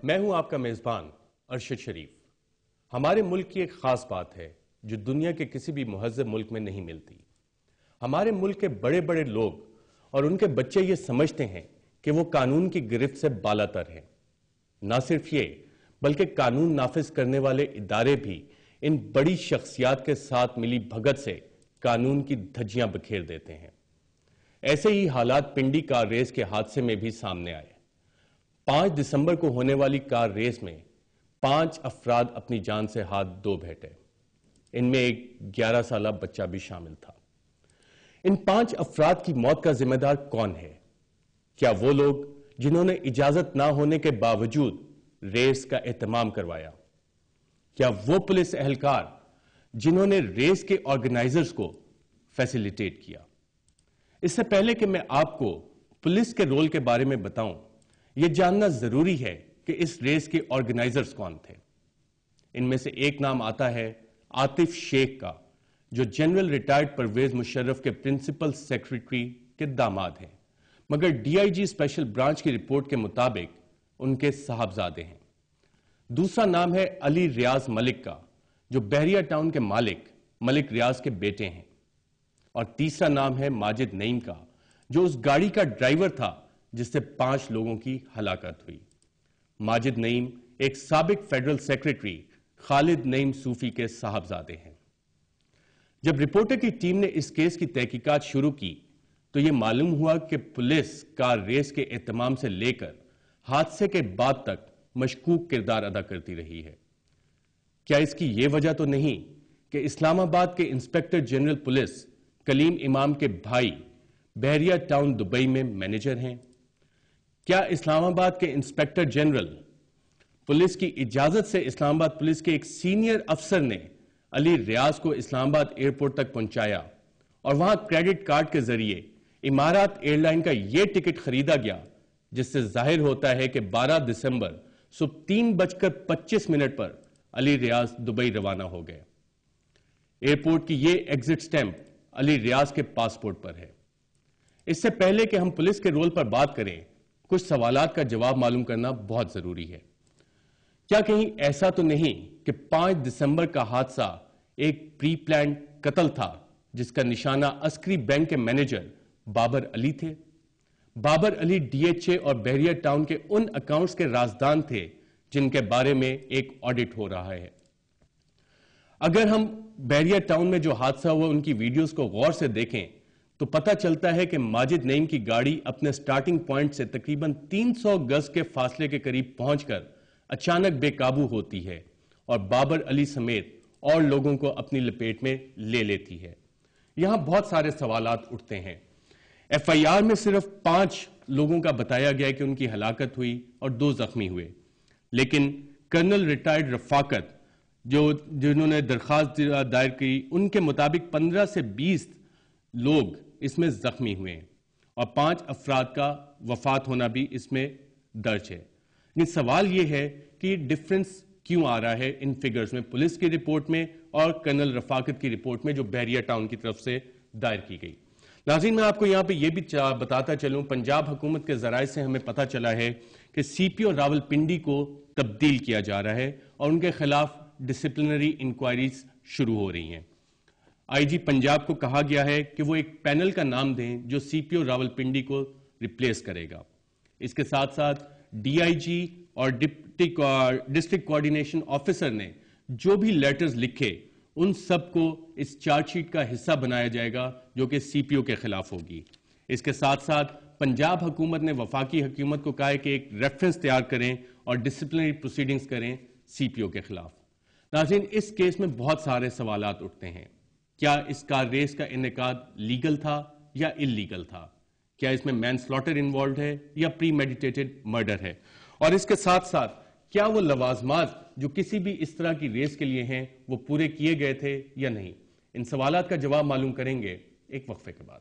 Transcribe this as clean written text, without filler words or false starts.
میں ہوں آپ کا میزبان ارشد شریف۔ ہمارے ملک کی ایک خاص بات ہے جو دنیا کے کسی بھی مہذب ملک میں نہیں ملتی۔ ہمارے ملک کے بڑے بڑے لوگ اور ان کے بچے یہ سمجھتے ہیں کہ وہ قانون کی گرفت سے بالا تر ہیں۔ نہ صرف یہ بلکہ قانون نافذ کرنے والے ادارے بھی ان بڑی شخصیات کے ساتھ ملی بھگت سے قانون کی دھجیاں بکھیر دیتے ہیں۔ ایسے ہی حالات پنڈی کار ریس کے حادثے میں بھی سامنے آئے۔ 5 دسمبر کو ہونے والی کار ریس میں 5 افراد اپنی جان سے ہاتھ دھو بیٹھے۔ ان میں ایک 11 سالہ بچہ بھی شامل تھا۔ ان 5 افراد کی موت کا ذمہ دار کون ہے؟ کیا وہ لوگ جنہوں نے اجازت نہ ہونے کے باوجود ریس کا اہتمام کروایا؟ کیا وہ پولیس اہلکار جنہوں نے ریس کے آرگنائزرز کو فیسیلیٹیٹ کیا؟ اس سے پہلے کہ میں آپ کو پولیس کے رول کے بارے میں بتاؤں، یہ جاننا ضروری ہے کہ اس ریس کے آرگنائزرز کون تھے۔ ان میں سے ایک نام آتا ہے عاطف شیخ کا، جو جنرل ریٹائرڈ پرویز مشرف کے پرنسپل سیکریٹری کے داماد ہیں، مگر D I G special branch کی رپورٹ کے مطابق ان کے صاحبزادے ہیں۔ دوسرا نام ہے علی ریاض ملک کا، جو بحریہ ٹاؤن کے ملک ریاض کے بیٹے ہیں۔ اور تیسرا نام ہے ماجد نعیم کا، جو اس گاڑی کا ڈرائیور تھا جس سے 5 لوگوں کی ہلاکت ہوئی۔ ماجد نعیم ایک سابق فیڈرل سیکریٹری خالد نعیم صوفی کے صاحبزادے ہیں۔ جب رپورٹر کی ٹیم نے اس کیس کی تحقیقات شروع کی تو یہ معلوم ہوا کہ پولیس کار ریس کے اہتمام سے لے کر حادثے کے بعد تک مشکوک کردار ادا کرتی رہی ہے۔ کیا اس کی یہ وجہ تو نہیں کہ اسلام آباد کے انسپیکٹر جنرل پولیس کلیم امام کے بھائی بحریہ ٹاؤن دبئی میں مینیجر ہیں؟ کیا اسلام آباد کے انسپیکٹر جنرل پولیس کی اجازت سے اسلام آباد پولیس کے ایک سینئر افسر نے علی ریاض کو اسلام آباد ایئرپورٹ تک پہنچایا اور وہاں کریڈٹ کارڈ کے ذریعے امارات ایئر لائن کا یہ ٹکٹ خریدا گیا جس سے ظاہر ہوتا ہے کہ 12 دسمبر صبح 3:25 پر علی ریاض دبئی روانہ ہو گئے۔ ایئرپورٹ کی یہ ایگزٹ سٹیمپ علی ریاض کے پاسپورٹ پر ہے۔ اس سے پہلے کہ ہم پولیس کے رول پر بات کریں، کچھ سوالات کا جواب معلوم کرنا بہت ضروری ہے۔ کیا کہیں ایسا تو نہیں کہ 5 دسمبر کا حادثہ ایک پری پلانڈ قتل تھا جس کا نشانہ عسکری بینک کے مینیجر بابر علی تھے؟ بابر علی ڈی ایچ اے اور بحریہ ٹاؤن کے ان اکاؤنٹس کے رازدان تھے جن کے بارے میں ایک آڈٹ ہو رہا ہے۔ اگر ہم بحریہ ٹاؤن میں جو حادثہ ہوا ان کی ویڈیوز کو غور سے دیکھیں تو پتہ چلتا ہے کہ ماجد نعیم کی گاڑی اپنے سٹارٹنگ پوائنٹ سے تقریباً 300 گز کے فاصلے کے قریب پہنچ کر اچانک بے قابو ہوتی ہے اور بابر علی سمیت اور لوگوں کو اپنی لپیٹ میں لے لیتی ہے۔ یہاں بہت سارے سوالات اٹھتے ہیں۔ ایف آئی آر میں صرف 5 لوگوں کا بتایا گیا کہ ان کی ہلاکت ہوئی اور 2 زخمی ہوئے، لیکن کرنل ریٹائرڈ رفاقت جنہوں نے درخواست دائر کی ان کے مطابق 15 سے 20 لوگ اس میں زخمی ہوئے ہیں اور 5 افراد کا وفات ہونا بھی اس میں درج ہے۔ لیکن سوال یہ ہے کہ یہ ڈفرنس کیوں آ رہا ہے ان فگرز میں، پولیس کی رپورٹ میں اور کرنل رفاقت کی رپورٹ میں جو بحریہ ٹاؤن کی طرف سے دائر کی گئی۔ ناظرین، میں آپ کو یہاں پہ یہ بھی بتاتا چلوں، پنجاب حکومت کے ذرائع سے ہمیں پتہ چلا ہے کہ سی پی او راول پنڈی کو تبدیل کیا جا رہا ہے اور ان کے خلاف ڈسپلنری انکوائریز شروع ہو رہی ہیں۔ آئی جی پنجاب کو کہا گیا ہے کہ وہ ایک پینل کا نام دیں جو سی پی او راول پنڈی کو ریپلیس کرے گا۔ اس کے ساتھ ساتھ ڈی آئی جی اور ڈسٹرکٹ کوارڈینیشن آفیسر نے جو بھی لیٹرز لکھے ان سب کو اس چارج شیٹ کا حصہ بنایا جائے گا جو کہ سی پی او کے خلاف ہوگی۔ اس کے ساتھ ساتھ پنجاب حکومت نے وفاقی حکومت کو کہا ہے کہ ایک ریفرنس تیار کریں اور ڈسپلنری پروسیڈنگز کریں سی پی او کے خلاف۔ ناظرین، اس کیس میں بہت سارے سوالات اٹھتے ہیں۔ کیا اس کار ریس کا انعقاد لیگل تھا یا اللیگل تھا؟ کیا اس میں مین سلاٹر انوالوڈ ہے یا پری میڈیٹیٹڈ مرڈر ہے؟ اور اس کے ساتھ ساتھ کیا وہ لوازمات جو کسی بھی اس طرح کی ریس کے لیے ہیں وہ پورے کیے گئے تھے یا نہیں؟ ان سوالات کا جواب معلوم کریں گے ایک وقفے کے بعد۔